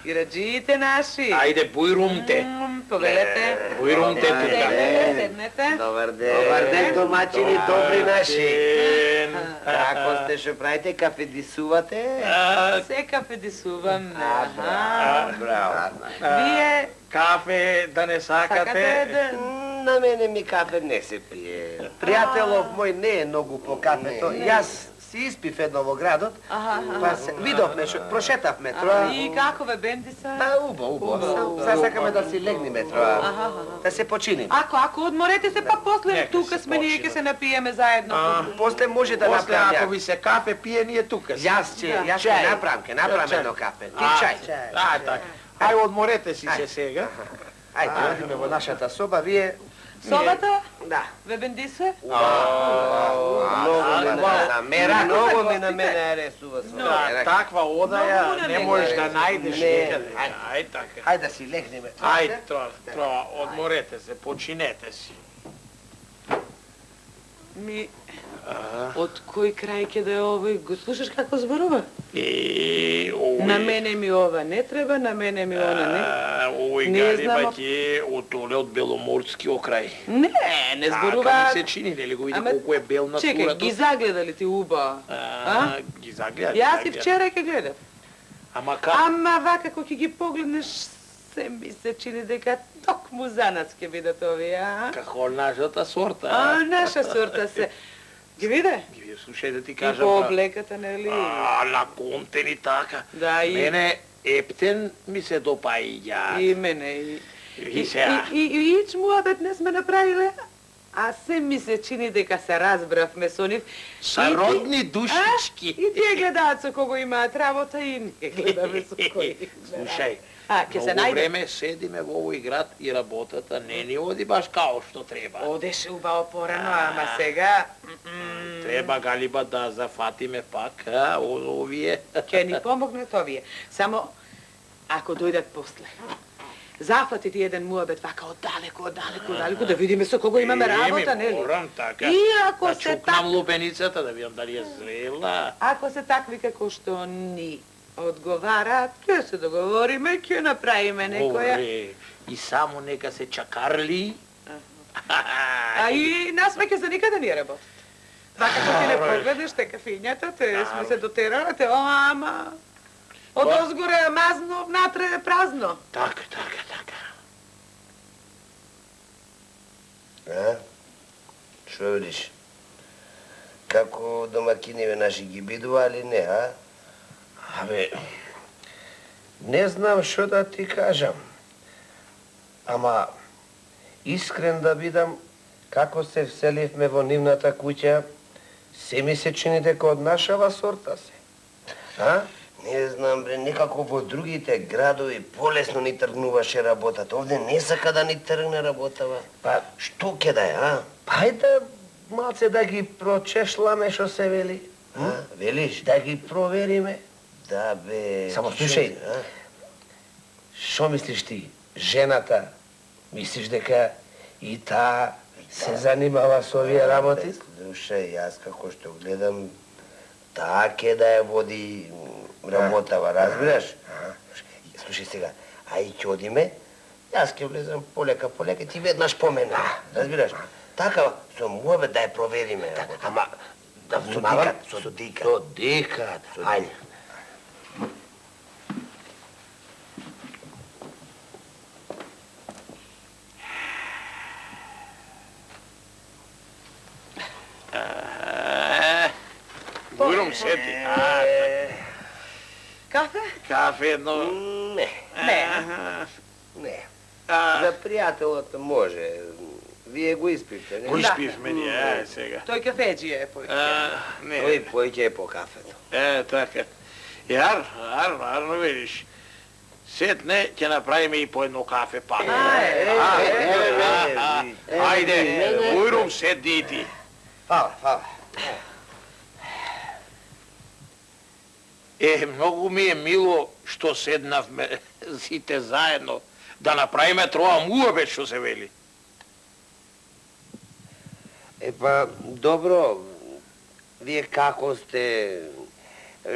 Гостираджиите наши. Ајде, бујрумте. Повелете. Бујрумте тука. Седнете. Добар ден. Добар ден, домачини, добри наши. Како сте, што правите, кафедисувате? Се кафедисувам. Браво. Вие Кафе да не сакате сакате? да... На мене ми кафе не се пие. Пријателов мој не е многу по кафето. Јас си испив едно во градот, па се видовме, прошетавме троа. И какове бенди са? Убаво. Сега сакаме да си легниме троа. Да се починиме. Ако одморете се, па после Нека тука се сме ние починат. ќе се напиеме заедно. После може да После, направам ако ја. ви се кафе пие, ние тука сме. Јас ќе направам едно кафе. Ти чај. А, така. Ај, одморете си се сега. Ајде, одиме во нашата соба, вие... Собата? Да. Ве бенди се? Многу ми на мене аресува Да, таква одаја не можеш да најдеш никаде. Ај, така. Хајде да си легнеме. Ајде, троа, одморете се, починете си. Од кој крај ќе да е овој? Го слушаш како зборува? Овој... На мене ми ова не треба, на мене ми она не. Овој Не галиба знам, ќе од толе од Беломорски окрај. Не Така зборува. ми се чини, нели го види колку е бел на Чекај, ги загледа ли ти уба? Ги загледа. Јас и вчера ќе гледав. Ама как? Ама вака кога ќе ги погледнеш, се ми се чини дека токму за нас ќе бидат овие, Како нашата сорта. Наша сорта се. Ги виде? Ги види, слушај да ти И кажам. по облеката, нели? На контени така. Да, и... Мене ептен ми се допаѓа. И мене, И сега. И ич муабет не сме направиле, а се ми се чини дека се разбравме со нив. Са родни душички. И тие гледаат со кого имаат работа и ние гледаме со кој. Слушај, Ќе се многу најде. време седиме во овој град и работата не ни оди баш као што треба. Одеше убаво порано, ама сега... Треба галиба да зафатиме пак, овие. Ќе ни помогнат овие. Само, ако дојдат после. Зафати ти еден муабет вака оддалеку, да видиме со кого имаме работа, нели? Морам така. И ако да се чукнам лупеницата, да видам дали е зрела. Ако се такви како што ни одговараат, ќе се договориме, ќе направиме некоја... Добре, и само нека се чакарли. А и нас веќе за никаде не работат. Вака кога ти не погледнеш те кафињата, те сме се дотералате, ама... Од озгоре мазно, внатре е празно. Така. Што видиш? Како домакиниве наши ги бидували, не, Абе, не знам што да ти кажам. Ама, искрен да бидам, како се вселивме во нивната куќа, се ми се чини дека од нашава сорта се. Не знам, бре, некако во другите градови полесно ни тргнуваше работата. Овде не сака да ни тргне работава. Па, што ќе да е, Хајде малце да ги прочешламе што се вели. Велиш? Да ги провериме. Да, бе... Само слушај, што мислиш ти? Жената, мислиш дека и таа се занимава со овие работи? Слушај, јас како што гледам, таа ке да ја води работава, разбираш? Слушај сега, ај ќе одиме, јас ќе влезам полека, ти веднаш по мене, разбираш? Така, со муабет да ја провериме. Ама, да внимавам? Со дикат. Со дикат. Ајде. Бујрум сети. Кафе? Кафе едно... Не. За пријателот може. Вие го испивте, не? Го испивме ние, сега. Тој кафеџија е појќе. Тој појќе е по кафето. Така. Арно видиш. Сетне ќе направиме и по едно кафе пак. Ајде, Бујрум, седни и ти. Фала. Многу ми е мило што седнавме сите заедно да направиме троа муабет што се вели. Па, добро, вие како сте,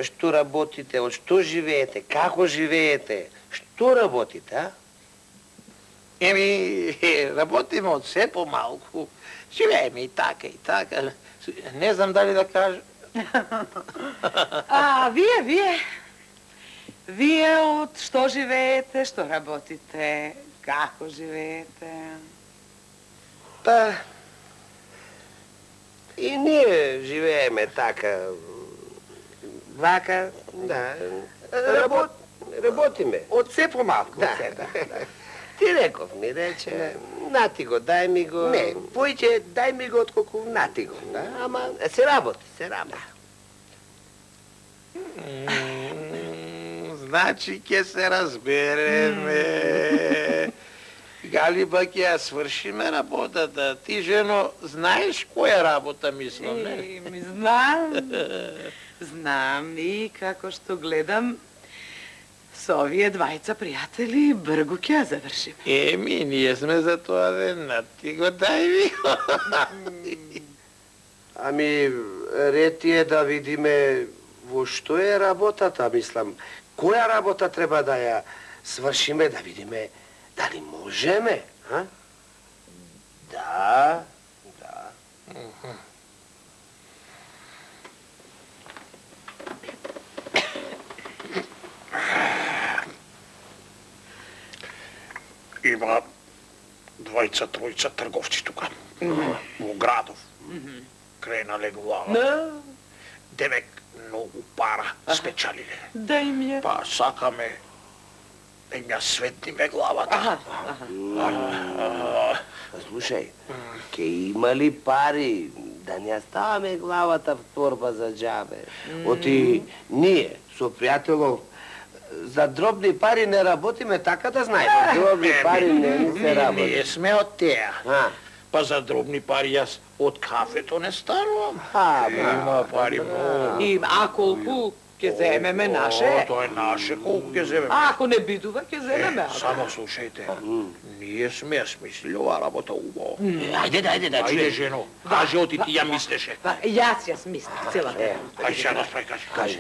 Што работите, од што живеете, како живеете, што работите, а? Еми, работиме од се помалку. Живееме и така. Не знам дали да кажа. А вие од што живеете, што работите, како живеете? Па, и ние живееме така, вака, да, работиме. Од се помалку. Да. Ти реков ми, рече, нати го, дај ми го. Не, поиќе дај ми го отколку нати го. Да? Ама се работи. Значи ќе се разбереме. Галиба ќе ја свршиме работата. Ти, жено, знаеш која работа мислам, не? Знам и како што гледам, со овие двајца пријатели бргу ќе ја завршиме. Еми, ние сме за тоа ден, ти го дај ми го. Ами, ред е да видиме во што е работата, мислам. Која работа треба да ја свршиме, да видиме дали можеме, а? Да. Има двајца, тројца трговци тука, во градов, кренале глава. Демек, многу пара спечалиле. Да им ја. Па сакаме да им ја светниме главата. Слушај, ке има ли пари да не ставаме главата в торба за џабе? Оти ние со пријателов за дробни пари не работиме, така да знаете. Дробни пари не се работи. Ние сме од теа. А, Па за дробни пари јас од кафето не станувам. Има пари многу. А колку ќе земеме наше? Тоа е наше, колку ќе земеме. А ако не бидува, ќе земеме. Само слушајте, ние сме ја смислили оваа работа убаво. Ајде, да Ајде, чуем. жено, кажи оти ти ја мислеше. Јас ја смислам целата. Ајде сега да кажи.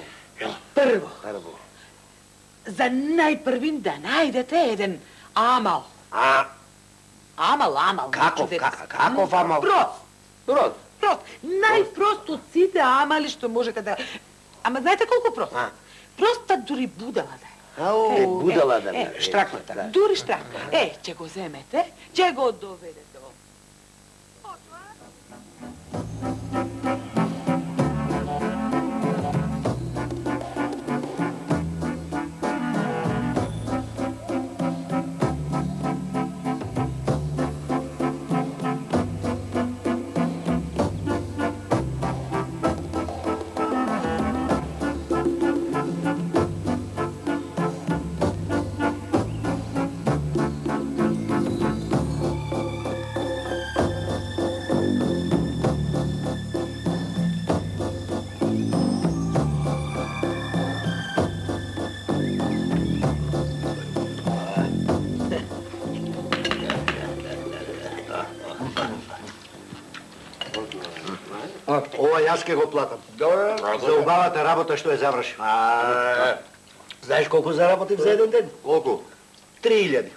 Прво, Прво. за најпрвин да најдете еден амал. Амал. Каков амал? Прост. Најпрост од сите амали што можете да... Ама знаете колку прост? Проста дури будала да е. Ау, будала да ме. Штракната. Дури штракна. Ќе го земете, ќе го доведете. Ова јас ке го платам. Добро. За убавата работа што ја заврши. Знаеш колку заработив за еден ден? Колку? 3000.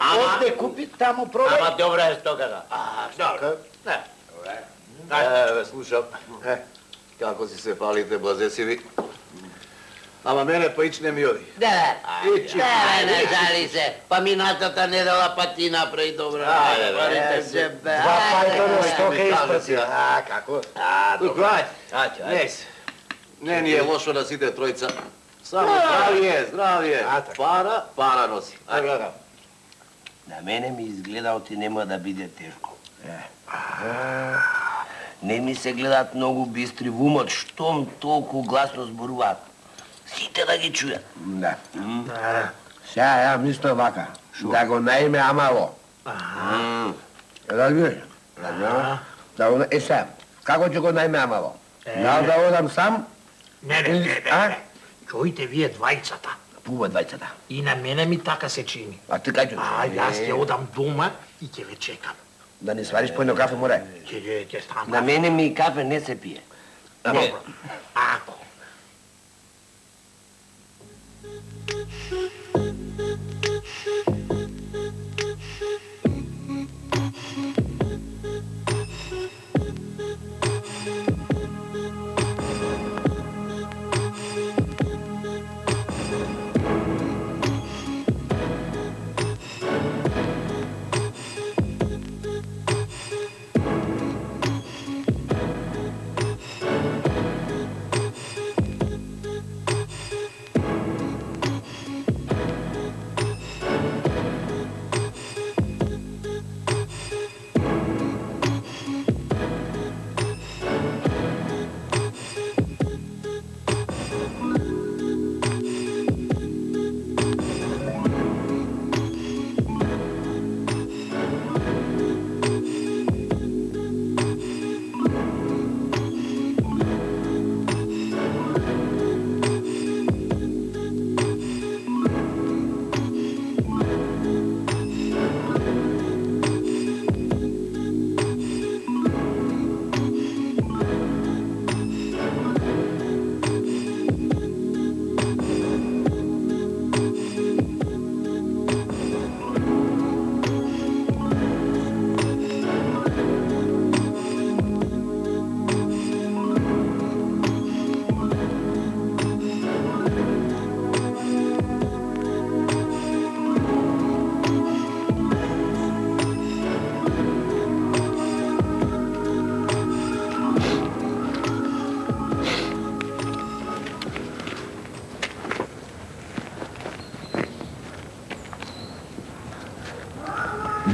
Овде купи, таму продај. Ама добра е стоката. Стока? Еве, слушам. Како си се палите, блазесиви? Ама мене паич не ми оди. Да, не жали се. Па минатата недела па ти направи добра. Парите в џебе. Два пајта на стока испрати. Како? Добро. Не ни е лошо на сите тројца. Само здравие. Пара носи. На мене ми изгледа оти нема да биде тешко. Не ми се гледат многу бистри в умот, штом толку гласно зборуваат. Сите да ги чујат. Да. Сега ја мислам вака, да го наиме амало. Разбираш? Да го сега, како ќе го наиме амало? Да одам сам? Не. Чујте вие двајцата. Пува двајцата. И на мене ми така се чини. А ти кај ќе? Јас ќе одам дома и ќе ве чекам. Да не свариш по едно кафе, море? Ќе станам. На мене ми кафе не се пие. Добро. Ако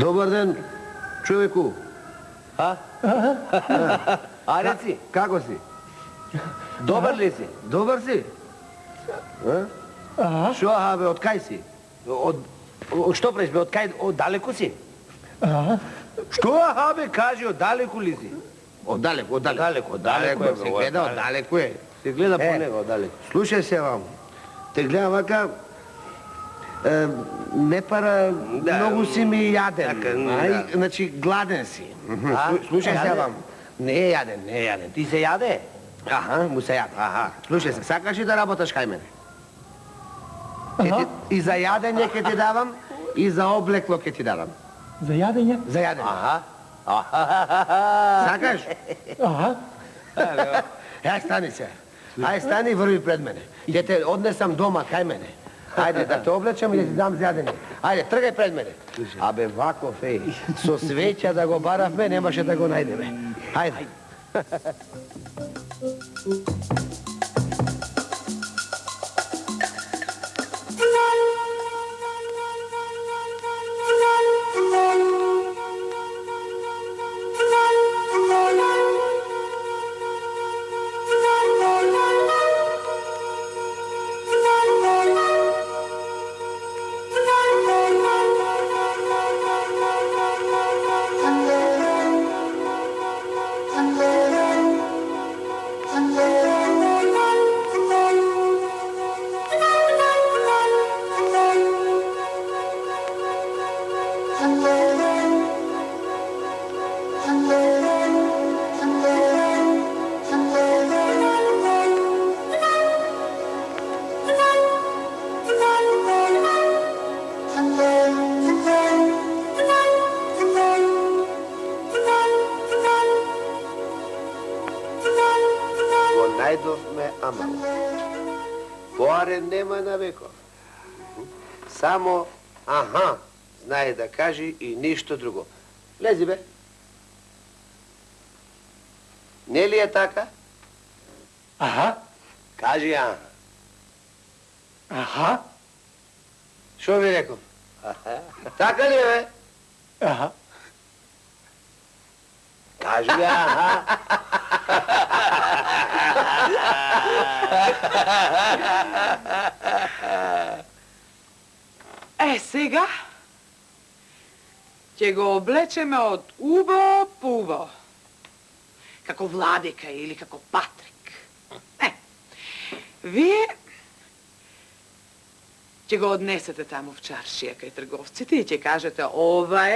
Dobar dan, čovjeku. A? A reci, Kako si? dobar li si? Dobar si? Što, habe, od kaj si? Što preš be, od daleko si? Što, habe, kaži, od daleko li si? Od daleko, od daleko. Daleko je, Si gledao, daleko je. Ti gleda po nego, od daleko. Slušaj se vam, te gledam vaka, ne para, mnogo si mi jaden, znači gladen si. Slušaj se vam, ne jaden. Ti se jade? Aha, mu se jaden, aha. Slušaj se, sakaš li da rabotaš kaj mene? I za jadenje ke ti davam, i za obleklo ke ti davam. Za jadenje? Za jadenje. Aha. Sakaš? Aha. Aj, stani se. Aj, stani i vrvi pred mene. Ja te odnesam doma kaj mene. Ajde, da te oblećem i da ti dam zjadenje. Ajde, trgaj pred mene. Abe, vako, fej, so sveća da go barav me, nemaše da go najde me. Ajde. Najdovme amalo. Poare nema na vekov. Samo aha znaje da kaži i ništa drugo. Lezi be. Ne li je taka? Aha. Kaži aha. Aha. Što bi rekao? Taka li je, be? Aha. Kaži aha. Сега ќе го облечеме од убо по убо. Како Владика или како Патрик. Вие ќе го однесете таму в чаршија кај трговците и ќе кажете ова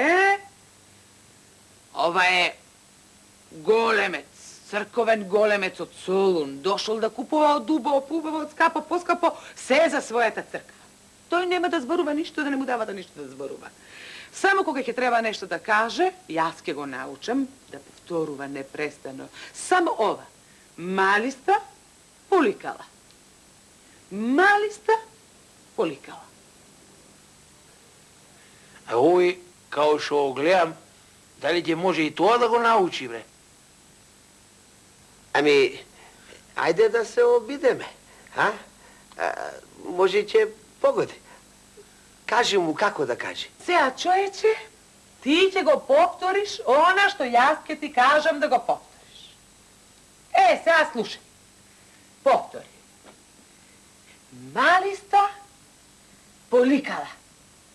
е големец, црковен големец од Солун, дошол да купува од убо по убаво, од скапо по скапо, се за својата црква. Тој нема да зборува ништо, да не му дава да ништо да зборува. Само кога ќе треба нешто да каже, јас ќе го научам да повторува непрестано. Само ова. Малиста, поликала. Малиста, поликала. А овој, као што го гледам, дали ќе може и тоа да го научи, бре? Ами, ајде да се обидеме, а? Може ќе погоди. Кажи му како да каже. Сега, човече, ти ќе го повториш она што јас ќе ти кажам да го повториш. Сега слушај. Повтори. Малиста, поликала.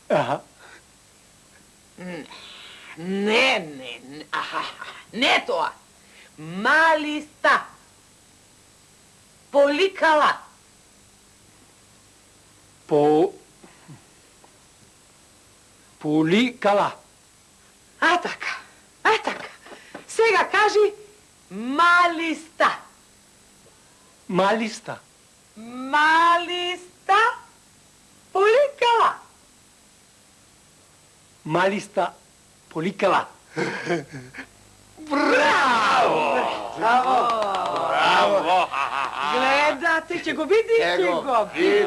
Аха. Не тоа. Малиста, поликала. Поликала. А така. Сега кажи малиста. Малиста. Малиста, поликала. Малиста. Поликала. Браво! Гледате, ќе го види, ќе го види.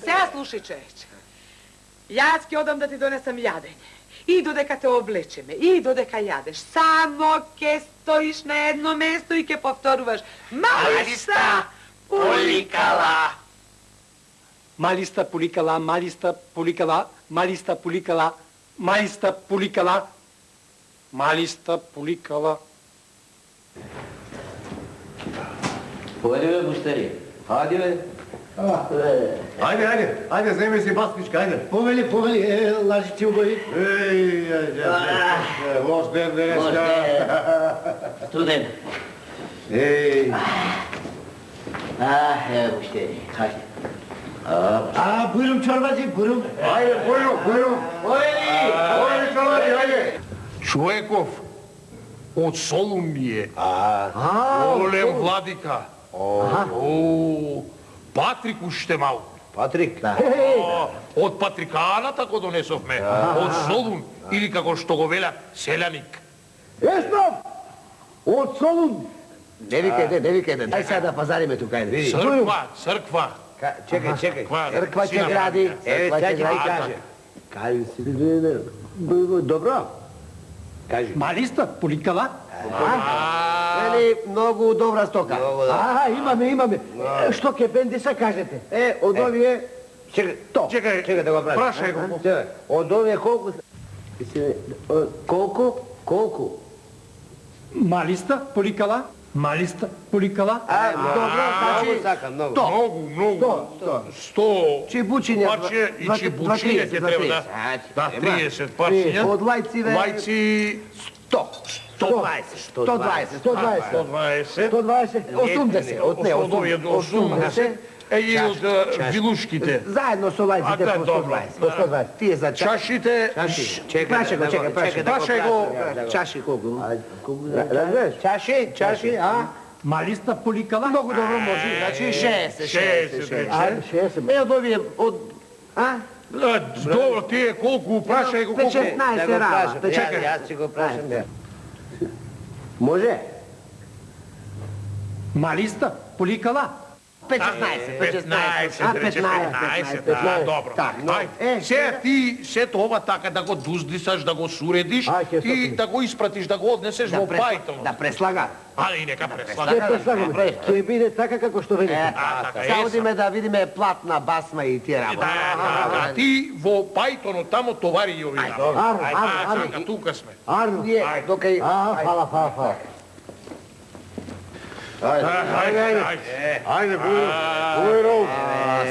Сега слушај, човече. Јас ќе одам да ти донесам јадење. И додека те облечеме, и додека јадеш, само ќе стоиш на едно место и ќе повторуваш. Малиста, поликала. Малиста. Поликала. Малиста. Поликала. Малиста. Поликала. Малиста. Поликала. Малиста. Поликала. Поведи бе, муштери. Хади бе. Ajde, zemlji si basnička, ajde. Повели, лажи ти убави. Loš den, deneška. Студент. Ej. Муштери, хади. Buyurun çorbacı, buyurun. Ajde, bujrum. Poveli čovjek, ajde. Човеков од Солун ми е. Оле, владика. Патрик уште малку. Патрик? Од Патриканата го донесовме. Од Солун, или како што го велат, селяник. Еснов! Од Солун! Не викајте. Дај сега да пазариме тука, ајде, види. Црква. Чекај. Црква Црква ќе гради. Црква ќе гради, каже. Кажи си, добро. Кажи. Малиста. Поликала. Вели, многу добра стока. Имаме. Што ке бендиса кажете? Од овие... Чекај, да го прашам. прашај го. Од овие колку... Колку? Малиста. Поликала. Малиста. Поликала. Добро, значи... Многу. 100 Чебучиња. парче и чебучиња ќе треба да... Да, 30 парчиња. Од лајциве... Лајци 120. 120. 80. Од овие до 80. И од вилушките. Заедно со лајците по 120. Тие за Чашите... Прашај го. Чаши колку? Разбереш? Чаши, а? Малиста. Поликала. Многу добро може. Значи 60. 60. Од овие, а? Добро, тие колку, прашај го колку. 16 рава. Чекай. Јас ќе го прашам. Може? Малиста. Поликала. 15. Добро. Сега ти сето ова така да го дуздисаш, да го суредиш и да го испратиш, да го однесеш во Пајтон. Да преслага. И нека преслага. Ќе биде така како што велите. Сега одиме да видиме платна, басма и тие работи. Да, ти во Пајтонот тамо товари и овие работи. Тука сме. Арно. Докај... Фала. Ajde, bujrum.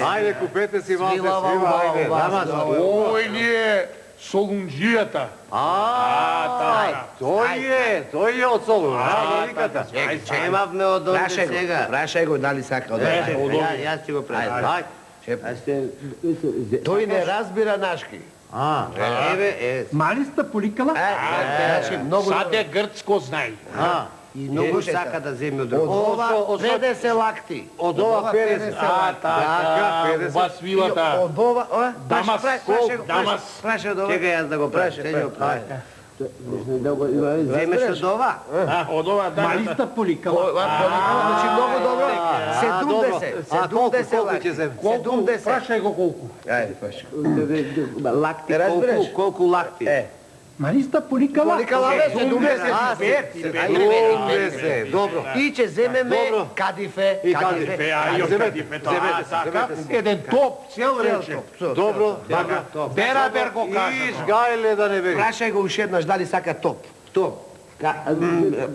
Ajde, kupete si malo svima, ajde. Ој ни е Солунџијата. Тој е од Солун. Имавме од овде сега. Прашај го дали сака од Јас ќе го прашам. Тој не разбира нашки. Еве, Малиста. Поликала. Сад е грцко знај. I mnogo saka da zemlju od drugog. Ova 50 lakti. Od ova 50. A, taka, 50. Ова свилата. Od ova, Дамас, дамас. Praše od ova. Čekaj, ja da go prašem. Zemeš od ova? Од ова Малиста поликала. Znači, mnogo dobro. 70 lakti. 70. Прашај го колку. Ajde, praši. Лакти, Те разбираш? колку лакти? Малиста поликала. Поликалаве 70. 70, dobro. И ќе земеме Добро. кадифе. И кадифе, Ја јо кадифе тоа така. Еден топ цел рече. Dobro, така. Берабер го кажа. Изгајле да не бе. Прашај го уште еднаш дали сака топ. Топ.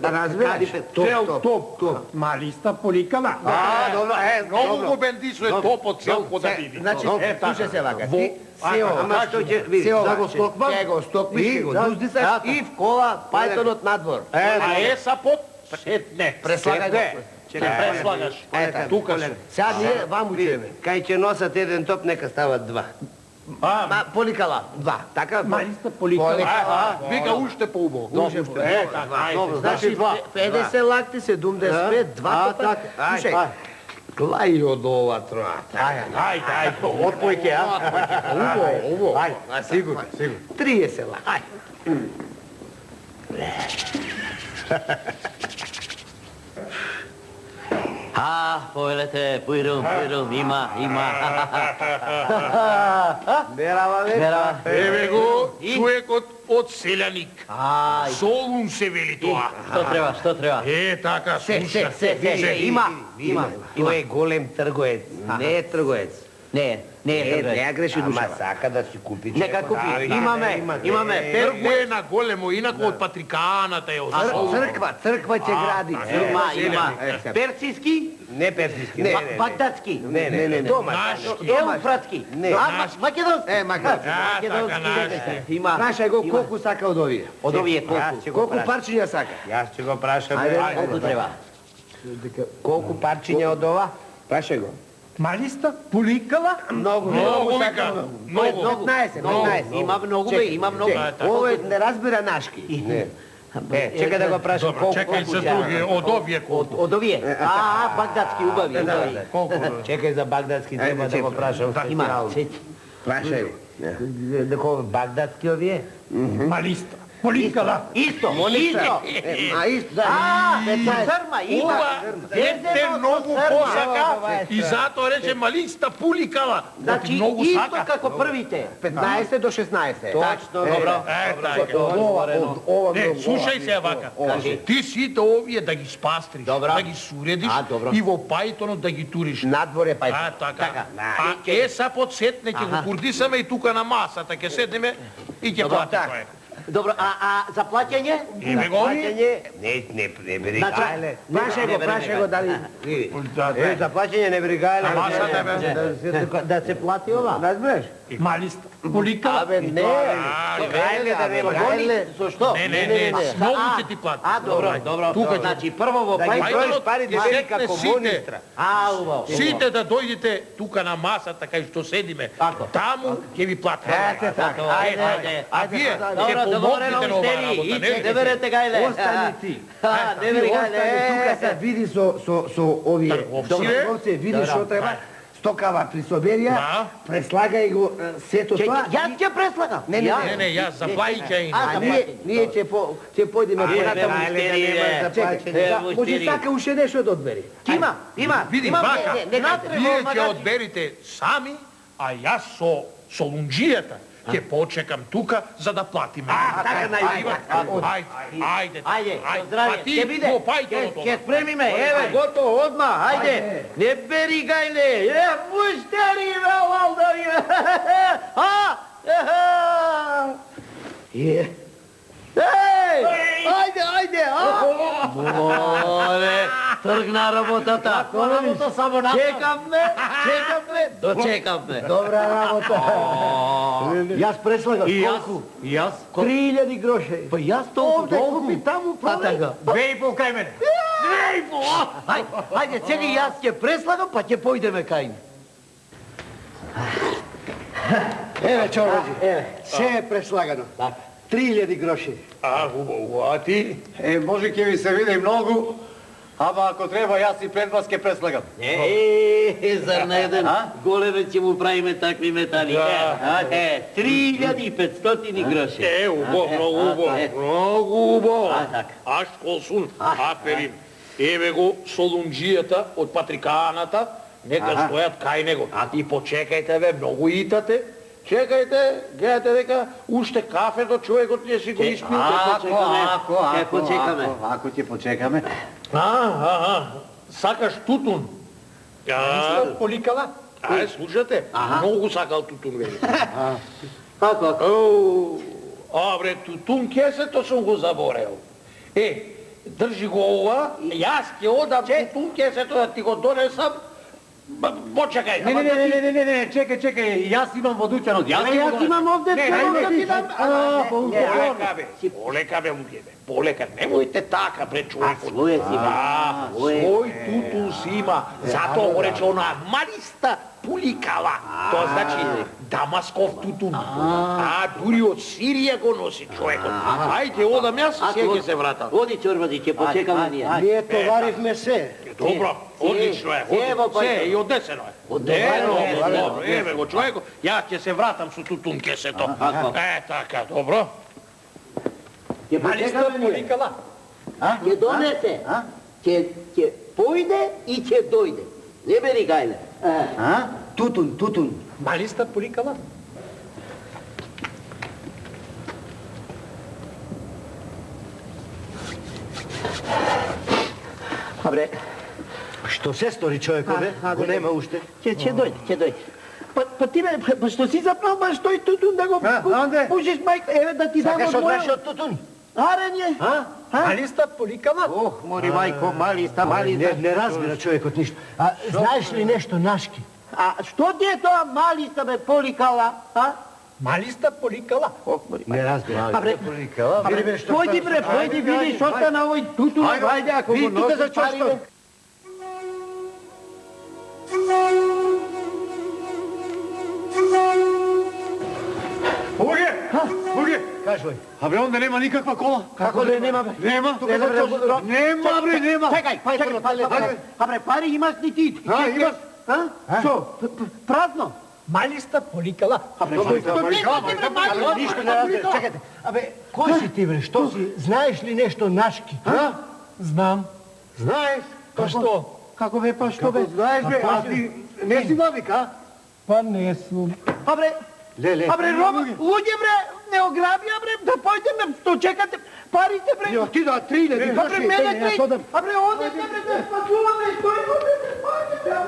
Разбираш? Цел топ. Малиста поликала. Dobro, Многу го бендисо е топот цел по да види. Значи, слушај се вака. Ти се Ама што ќе види? да го стокмам? Ќе го стокмиш, И, ќе го да. дуздисаш и в кола пајтонот надвор. А еса под сетне. Преслагај го. Ќе не преслагаш. Тука су. Сега ние вам учиме. Кај ќе носат еден топ, нека стават два. Ма поликала, два. Така? Малиста поликала. Вика уште поубаво. Така, ајде. Значи, 50 лакти, 75, два топа. Слушај, клај од ова троата. Ајде. Отпојке, а? Ово. Ајде, сигурно. 30 лакти. Повелете, појдам, има. Берава, бе. Еве го човекот од селјаник. Ај, Солун се вели тоа. што треба? Така, слуша. Има. Тој е голем трговец, не е трговец. Не е Не греши душа. Ама сака да си купи. Нека купи. Имаме. Трго е на големо, инако од Патриканата е од Солун. Црква ќе гради. Има. Персиски, Не персиски. Не. багдадски, Не. Дома. еуфратски, македонски. Македонски. Има. Прашај го колку сака од овие. Од овие колку? Колку парчиња сака? Јас ќе го прашам. Колку треба? Колку парчиња од ова? Прашај го. Малиста поликала. Многу вика. Многу. 15. Има многу, бе, има многу. Овој не разбира нашки. Не. Чекај да го прашам колку. Чекај се други, од овие колку. Од овие? Багдадски, убави. Чекај за багдадски треба да го прашам. Има. Прашај го. Дека багдадски овие? Малиста поликала. Исто. А исто, да. Срма, има. Ова дете многу посака и затоа рече малиста пуликала. Значи, Многу исто сака. како првите. 15 до 16. Точно. Добро. Не, слушај се вака. Ти сите овие да ги спастриш, Добро. да ги суредиш добро. и во пајтонот да ги туриш. Надвор е пајтон. Така. А еса подсетне ќе го курдисаме и тука на масата, ќе седнеме и ќе плати човек. Добро, а за плаќање? Еве го. Не бери гајле. Прашај го дали... За плаќање не бери гајле. Масата бе. Да се плати ова. Разбираш? Малиста поликала. Абе, не. Гајле да нема. Со што? Не, многу ќе ти плати. Добро. Тука Значи, прво во Да ги пајтонот. броиш парите бери како сите. монистра. Убаво. Сите да дојдете тука на масата кај што седиме. Тако. Таму ќе ви платиме. Ајде. А вие Добро, ќе договорено помогнете на оваа устери. работа, Не не? верете гајле. Остани ти. Не верете Остани тука се гајле. види со овие. Трговци, Трговци, види што треба. Стокава присоберија, Да. преслагај го сето тоа. Јас ќе преслагам. Не, Не, јас за плаќање. А ние ќе појдеме Чекај. Може сака уште нешто да одбери. Има. Види, Има, вака, не вие ќе одберите сами, а јас со солунџијата ќе почекам тука за да платиме. Така најдива. Ајде. Ајде, здравје. А ти Ќе биде. во пајтонот Ќе спремиме. Еве, готово, одма. Ајде. Не бери гајле. Пуштери ме, Валдари. Ајде. Моле, тргна работата. Работа само на. Чекавме. Дочекавме. Добра работа. Јас преслагам. И јас. Колку? И јас. 3000 гроши. Па јас толку Овде купи, таму продај. 2,5 кај мене. Ајде, сега јас ќе преслагам, па ќе појдеме кај нив. Еве чороџи, еве. Се е преслагано. 3000 гроши. А, хубаво, а ти? Може ќе ви се види многу, ама ако треба јас и пред вас ќе преслагам. Зар на еден големе ќе му правиме такви метали? 3500 гроши. Многу убаво. така. Аш колсун, аферин. Еве го солунџијата од патриканата, нека стојат кај него. И почекајте ве, многу итате. Чекајте, гледате дека уште кафето човекот не си го испил. Ако ќе почекаме. Сакаш тутун? Малиста поликала? Слушате, многу сакал тутун вели. Како? Бре, тутун кесето сум го заборел. Држи го ова, јас ќе одам тутун кесето да ти го донесам. Почекај. Не, чекај, јас имам водучанот. Јас имам овде да ти дам. Полека бе, луѓе, полека. Немојте така пред човекот. Своје си, бе. Свој тутун си има. Затоа го рече она малиста пуликала. Тоа значи дамасков тутун. Дури од Сирија го носи човекот. Ајде, одам јас, сега ќе се вратам. Оди, чорбади, ќе почекаме ние. Ние товаривме се. Добро, одлично е. Се, и однесено е. Добро, еве го човекот. Јас ќе се вратам со тутун кесето. Така, добро. Малиста поликала? Ќе донесе. Ќе појде и ќе дојде. Не бери гајле. Тутун. Малиста поликала? Абре, Што се стори човекот, бе? Го нема уште. ќе дојде. Па ти бе, што си запнал баш тој тутун да го пушиш мајка, еве да ти дам Сакаш од од нашиот моја. тутун? Аре не. Малиста поликала? Ох, мори мајко, малиста. Не разбира човекот ништо. А знаеш ли нешто нашки? А што ти е тоа малиста бе поликала? Малиста поликала? Не разбира. Абре, појди бре, види што стана овој тутун. Ајде, ако го тука за носиш, чашто. Буге, Кажувај. абе онде нема никаква кола. Како да нема бе? Нема. Тука за чашто. Нема, бре, нема. Чекај, абре, пари имаш ли ти? Имаш. Што? Празно? Малиста поликала? Ништо не разбира. Чекајте. Абе, кој си ти, бре? Што си? Знаеш ли нешто нашки? Знам. Знаеш? Па што? Како бе, па што бе? Знаеш, бе, а ти не си навик, а? Па не сум. Абре, Рома, луѓе бре, не ограбија бре, да појдеме, што чекате, парите бре. Ја, ти да 3000 Абре, мене край, абре, одете бре, да спасуваме, стој го бре, појдете,